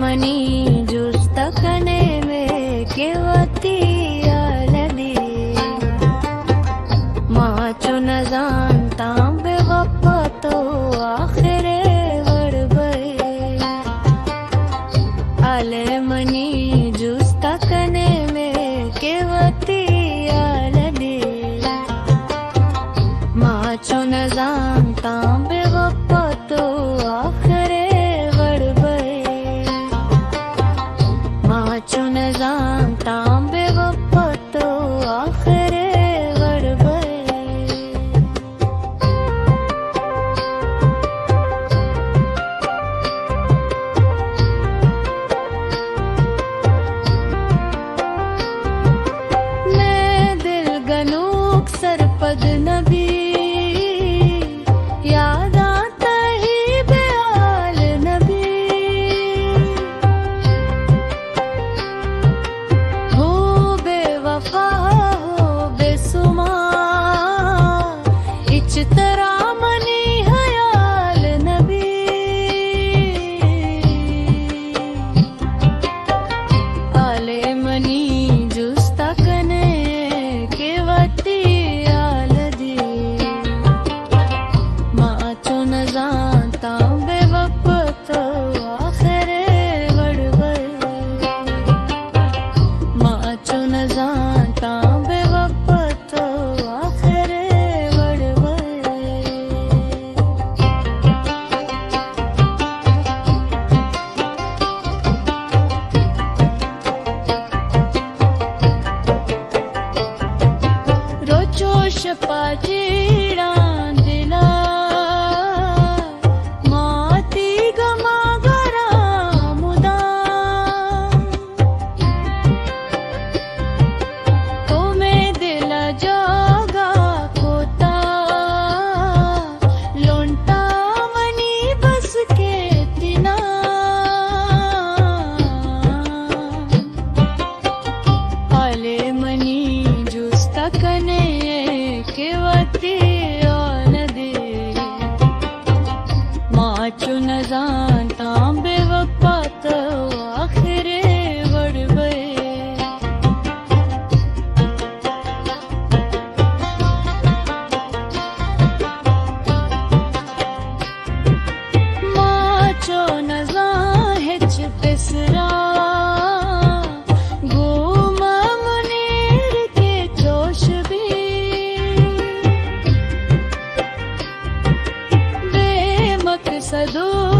money जुस्तकने में केवती आलदी macho न जानता बेवफतो आखिरे वड़बे आले मनी जुस्तकने में केवती आलदी माचो न जानता बेवफतो आखिरे चुन जानता बेवफतो आखिरे वड़बे मैं दिल गनूक सरपद नबी याद आता ही बेहाल नबी तरह मनी हयाल नबी आले मनी जुस्तकने केवती आलदी माचो न जानता बेवफतो आखिरे वड़बे माचो न जानता बेवफतो आखिरे जोश पाजीड़ा दिला माती गमा गरा मुदा तुम्हें दिला जागा कोता लोंटा मनी बस के तिना आले मनी जुस्तकने केवती आलदी माचो न जानता बेवफतो आखिरे वड़बे माचो न जाहिच बिसरा सदो